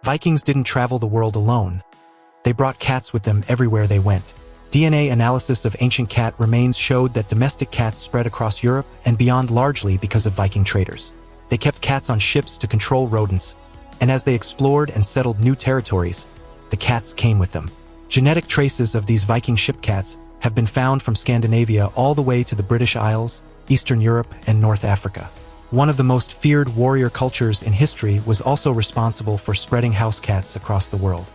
Vikings didn't travel the world alone. They brought cats with them everywhere they went. DNA analysis of ancient cat remains showed that domestic cats spread across Europe and beyond largely because of Viking traders. They kept cats on ships to control rodents, and as they explored and settled new territories, the cats came with them. Genetic traces of these Viking ship cats have been found from Scandinavia all the way to the British Isles, Eastern Europe, and North Africa. One of the most feared warrior cultures in history was also responsible for spreading house cats across the world.